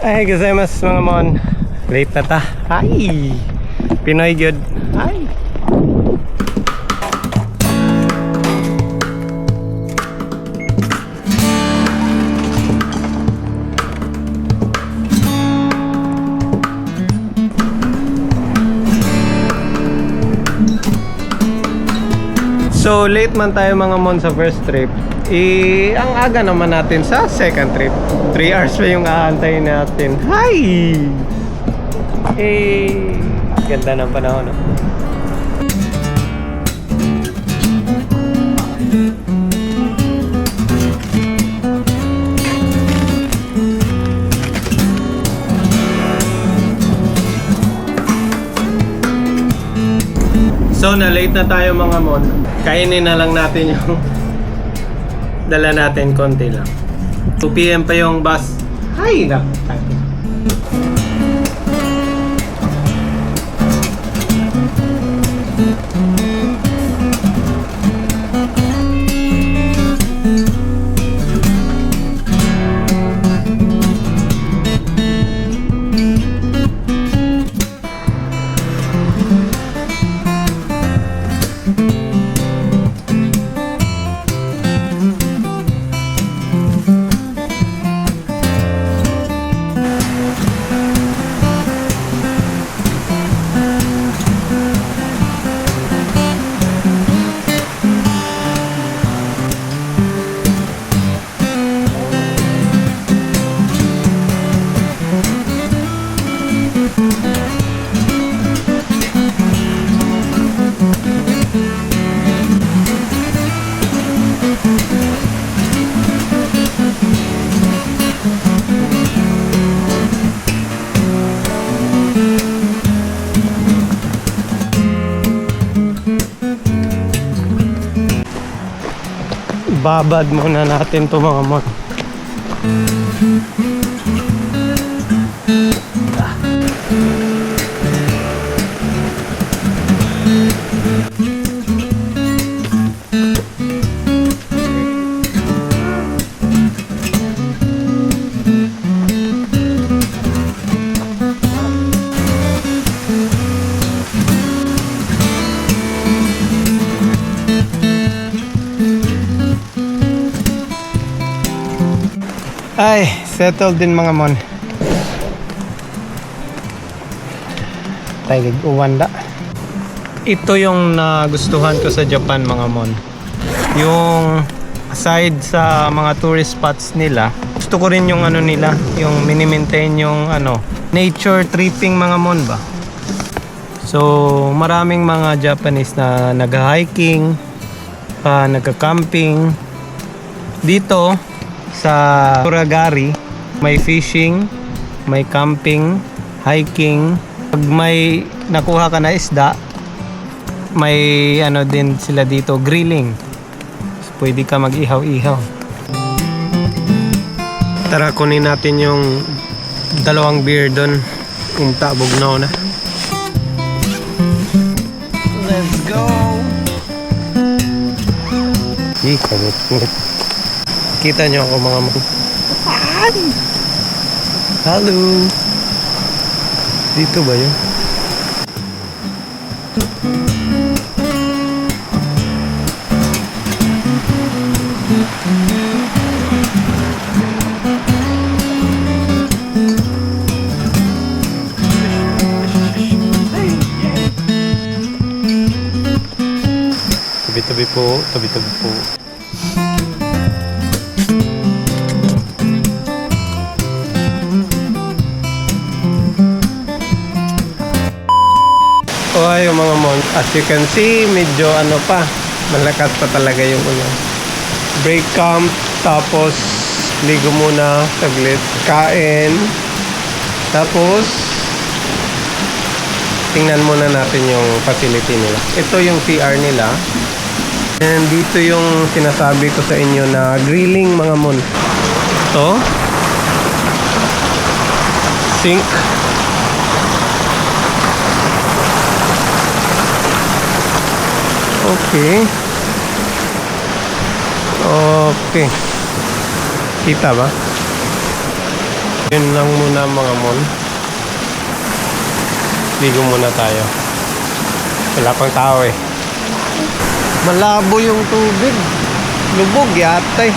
Ay, gozaimasu mga mon. Late na ta. Ay! Pinoy good. Ay! So, late man tayo mga mon sa first trip. Ang aga naman natin sa second trip. 3 hours pa yung aantayin natin. Hi! Ganda ng panahon, no? So, na-late na tayo mga mon. Kainin na lang natin yung dala natin, konti lang. 2 PM pa yung bus. Hay na. Babad muna natin to mga mon. Ay, settled din mga mon. Taylig uwanda. Ito yung nagustuhan ko sa Japan mga mon. Yung aside sa mga tourist spots nila, gusto ko rin yung ano nila, yung mini-maintain yung ano, nature tripping mga mon ba. So, maraming mga Japanese na nag-hiking, nagka-camping. Dito sa Kuragari, may fishing, may camping, hiking. Pag may nakuha ka na isda, may ano din sila dito, grilling. So, pwede ka mag-ihaw-ihaw. Tara, kunin natin yung 2 beer doon. Yung tabog na. Let's go! Kabit. Kita nyo ako mga mga. Hello. Dito ba yun? Tabi-tabi po. Ay, yung mga mon, as you can see, medyo ano pa, malakas pa talaga yung ulan. Break camp, tapos ligo muna, saglit, kain, tapos tingnan muna natin yung facility nila. Ito yung CR nila. And dito yung sinasabi ko sa inyo na grilling mga mon. Ito, sink. Okay. laki. Kita ba? Yun lang muna mga mon. Ligo muna tayo. Wala pang tao eh. Malabo yung tubig. Lubog yata eh.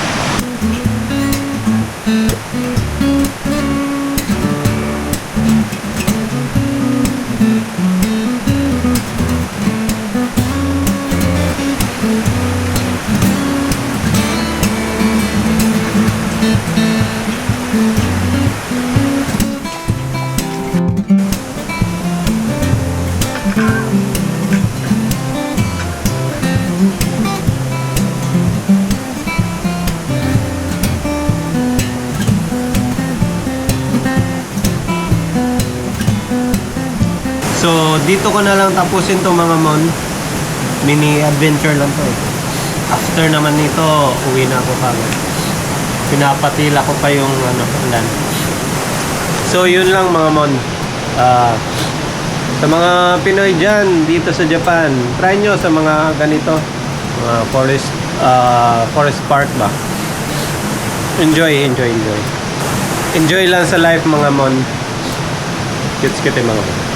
So, dito ko na lang tapusin to mga mon. Mini adventure lang to eh. After naman nito, uwi na ako kagad. Pinapatila ko pa yung ulan. So, yun lang mga mon. Sa mga Pinoy dyan, dito sa Japan, try nyo sa mga ganito. Mga forest park ba. Enjoy. Enjoy lang sa life mga mon. Cute mga mon.